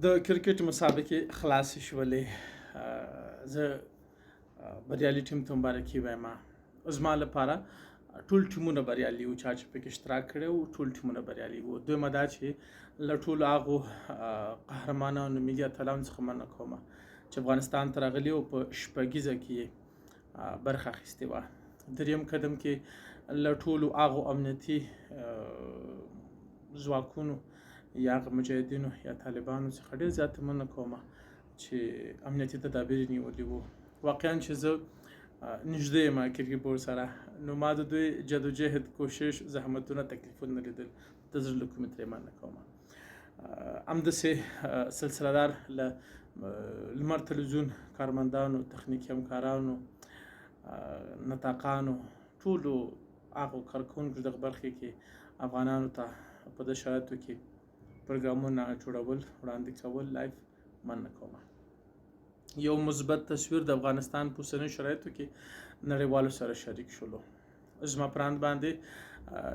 د کرکټ مسابقې خلاصې شولې. زه بریالي ټیم ته مبارکي وایم. زما لپاره ټول ټیمونه بریالي وو، چا چې پکې اشتراک کړی وو ټول ټیمونه بریالي وو. دویمه دا چې له ټولو هغو قهرمانانو ملي اتلانو څخه مننه کوم چې افغانستان ته راغلي وو، په شپږیزه کې یې برخه اخیستې وه. دریم قدم کې له ټولو هغو امنیتي ځواکونو یا هغه مجاهدینو یا طالبانو څخه ډېر زیاته مننه کوم چې امنیتي تدابیر یې نیولي وو. واقعا چې زه نږدې یم کرکټ بورډ سره، نو ما د دوی جدوجهد، کوشش، زحمتونه، تکلیفونه لیدل، د زړه له کومې ترې مننه کوم. همداسې سلسله دار له لمر تلویزیون کارمندانو، تخنیکي همکارانو، نطاقانو، ټولو هغو کارکوونکو دغه برخې کې افغانانو ته په دې شرایطو کې پروګرامونه جوړول، وړاندې کول، لایف مننه کوم. یو مثبت تصویر د افغانستان په اوسنیو شرایطو کې نړیوالو سره شریک شولو. زما پراند باندې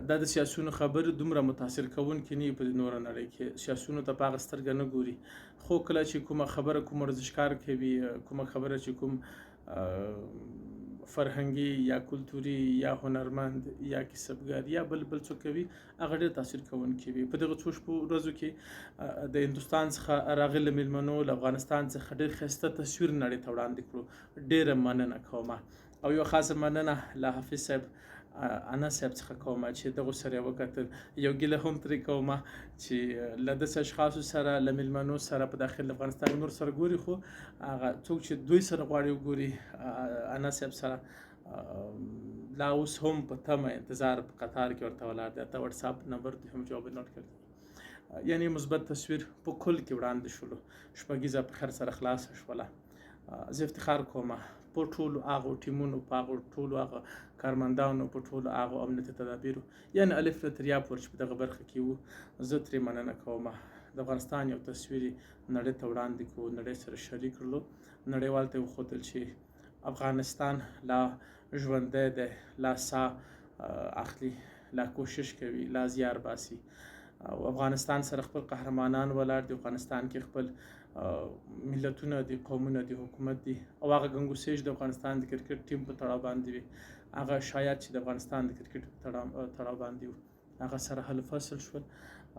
دا د سیاسونو خبرې دومره متاثر کوونکې نه وي په نوره نړۍ کې. سیاسونو ته په هغه سترګه نه ګوري، خو کله چې کومه خبره کوم ورزشکار کوي، کومه خبره چې کوم فرهنګي یا کلتوري یا هنرمند یا کسبګر یا بل څوک کوي، هغه ډېر تاثیر کوونکی وي. په دغه څو شپو ورځو کې د هندوستان څخه راغلي مېلمنو له افغانستان څخه ډېر ښایسته تصویر نړۍ ته وړاندې کړو. ډېره مننه کوم او یو خاصه مننه له حافظ صاحب، انس صاحب څخه کوم چې دغو سره یې وکتل. یو ګیله هم ترې کوم چې له داسې اشخاصو سره، له مېلمنو سره په داخل افغانستان نور سره ګوري، خو هغه څوک چې دوی سره غواړي وګوري، انس صاحب سره، لا اوس هم په تمه انتظار په قطار کې ورته ولاړ دی. حتی وټساپ نمبر دوی هم جواب نوټ کړی. یعنی مثبت تصویر په کل کې وړاندې شولو. شپږیزه په خیر سره خلاصه شوله. زه افتخار کوم په ټولو هغو ټیمونو، په هغو ټولو هغه کارمندانو، په ټولو هغو امنیتي تدابیرو، یعنې الف له تر یا پورې چې په دغه برخه کې وو، زه ترې مننه کوم. د افغانستان یو تصویر نړۍ ته وړاندې کړو، نړۍ سره شریک کړلو، نړیوالو ته یې وښودل چې افغانستان لا ژوندی دی، لا ساه اخلي، لا کوشش کوي، لا زیار باسي. او افغانستان سره خپل قهرمانان ولاړ دي. افغانستان کې خپل ملتونه دي، قومونه دي، حکومت دي، او هغه ګنګوسې چې د افغانستان د کرکټ ټیم په تړاو باندې وي، هغه شایعات چې د افغانستان د کرکټ په تړاو باندې وو، هغه سره حل فصل شول.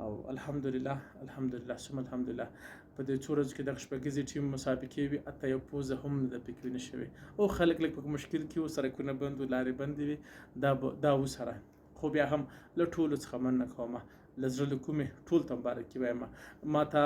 او الحمدلله الحمدلله ثم الحمدلله په دې څو ورځو کې دغه شپږیزې ټیم مسابقې وي، حتی یو پوزه هم نه ده پکې ونه شوې. او خلک لږ په مشکل کې وو، سړکونه بند وو، لارې بندې وي، دا وو سره، خو بیا هم له ټولو څخه مننه کوم، له زړه له کومې ټولو ته مبارکي وایم. ما ته